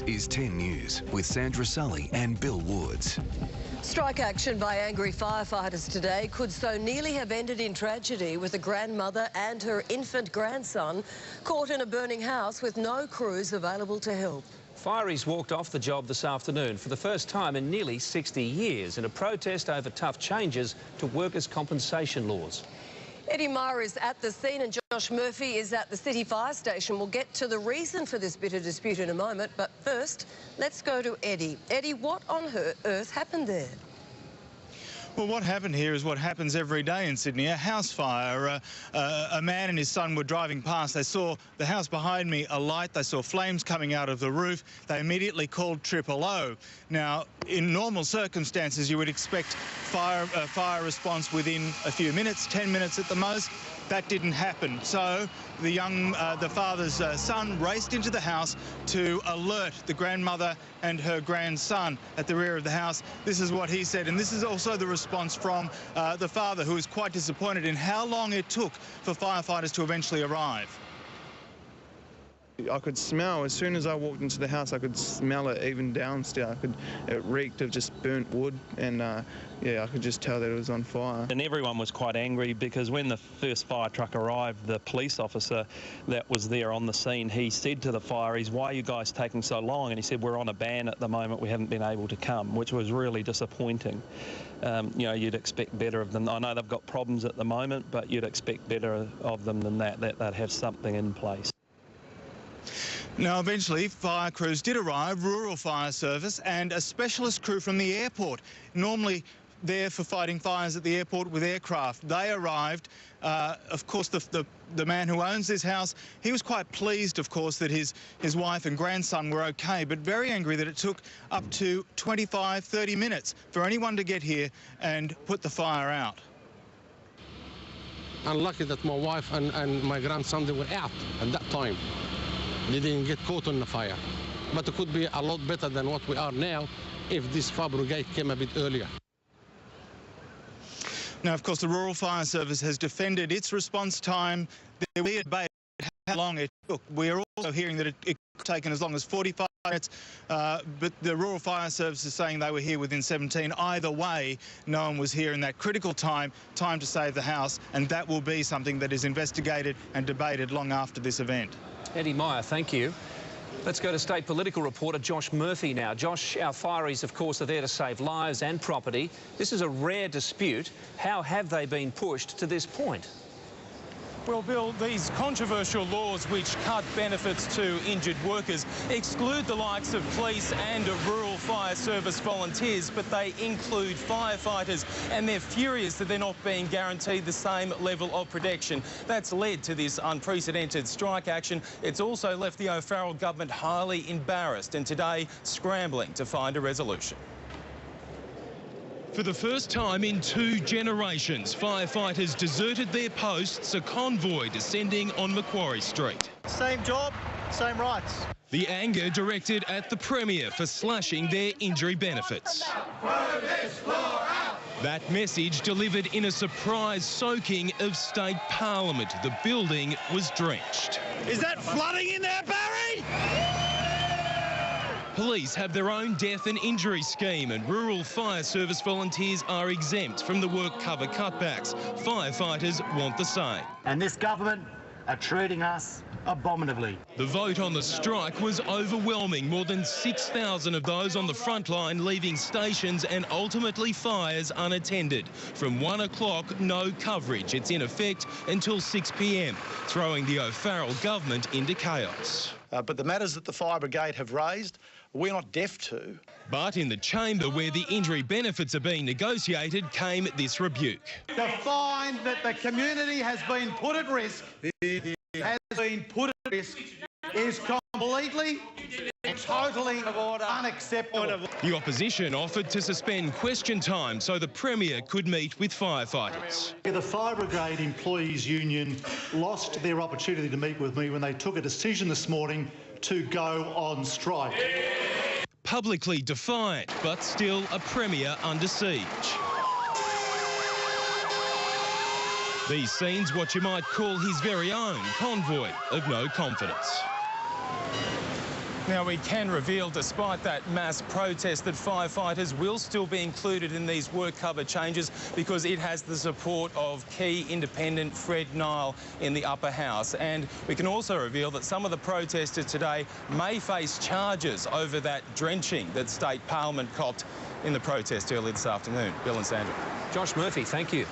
This is 10 News with Sandra Sully and Bill Woods. Strike action by angry firefighters today could so nearly have ended in tragedy, with a grandmother and her infant grandson caught in a burning house with no crews available to help. Fireys walked off the job this afternoon for the first time in nearly 60 years in a protest over tough changes to workers' compensation laws. Eddie Meyer is at the scene and Josh Murphy is at the City Fire Station. We'll get to the reason for this bitter dispute in a moment, but first, let's go to Eddie. Eddie, what on earth happened there? Well, what happened here is what happens every day in Sydney. A house fire. A man and his son were driving past. They saw the house behind me alight. They saw flames coming out of the roof. They immediately called 000. Now, in normal circumstances, you would expect fire response within a few minutes, 10 minutes at the most. That didn't happen. So the father's son raced into the house to alert the grandmother and her grandson at the rear of the house. This is what he said, and this is also the response from the father, who was quite disappointed in how long it took for firefighters to eventually arrive. I could smell, as soon as I walked into the house, I could smell it even downstairs. It reeked of just burnt wood, and yeah, I could just tell that it was on fire. And everyone was quite angry because when the first fire truck arrived, the police officer that was there on the scene, he said to the fireys, "Why are you guys taking so long?" And he said, "We're on a ban at the moment, we haven't been able to come," which was really disappointing. You know, you'd expect better of them. I know they've got problems at the moment, but you'd expect better of them than that they'd have something in place. Now, eventually, fire crews did arrive, rural fire service and a specialist crew from the airport, normally there for fighting fires at the airport with aircraft. They arrived. Of course, the man who owns this house, he was quite pleased, of course, that his wife and grandson were okay, but very angry that it took up to 25, 30 minutes for anyone to get here and put the fire out. Unlucky that my wife and my grandson, they were out at that time. They didn't get caught on the fire. But it could be a lot better than what we are now if this fire brigade came a bit earlier. Now, of course, the Rural Fire Service has defended its response time. There will be a debate how long it took. We're also hearing that it could have taken as long as 45 minutes, but the Rural Fire Service is saying they were here within 17. Either way, no one was here in that critical time to save the house, and that will be something that is investigated and debated long after this event. Eddie Meyer, thank you. Let's go to state political reporter Josh Murphy now. Josh, our fireys, of course, are there to save lives and property. This is a rare dispute. How have they been pushed to this point? Well, Bill, these controversial laws which cut benefits to injured workers exclude the likes of police and rural fire service volunteers, but they include firefighters, and they're furious that they're not being guaranteed the same level of protection. That's led to this unprecedented strike action. It's also left the O'Farrell government highly embarrassed and today scrambling to find a resolution. For the first time in 2 generations, firefighters deserted their posts, a convoy descending on Macquarie Street. Same job, same rights. The anger directed at the Premier for slashing their injury benefits. That message delivered in a surprise soaking of State Parliament. The building was drenched. Is that flooding in there, Barry? Police have their own death and injury scheme, and rural fire service volunteers are exempt from the work cover cutbacks. Firefighters want the same. And this government are treating us abominably. The vote on the strike was overwhelming. More than 6,000 of those on the front line leaving stations and ultimately fires unattended. From 1 o'clock, no coverage. It's in effect until 6 p.m, throwing the O'Farrell government into chaos. But the matters that the fire brigade have raised, we're not deaf to. But in the chamber where the injury benefits are being negotiated came this rebuke. To find that the community has been put at risk, is completely and totally unacceptable. The opposition offered to suspend question time so the Premier could meet with firefighters. The Fire Brigade Employees Union lost their opportunity to meet with me when they took a decision this morning to go on strike. Publicly defiant, but still a Premier under siege. These scenes, what you might call his very own convoy of no confidence. Now, we can reveal, despite that mass protest, that firefighters will still be included in these work cover changes because it has the support of key independent Fred Nile in the upper house. And we can also reveal that some of the protesters today may face charges over that drenching that State Parliament copped in the protest earlier this afternoon. Bill and Sandra. Josh Murphy, thank you.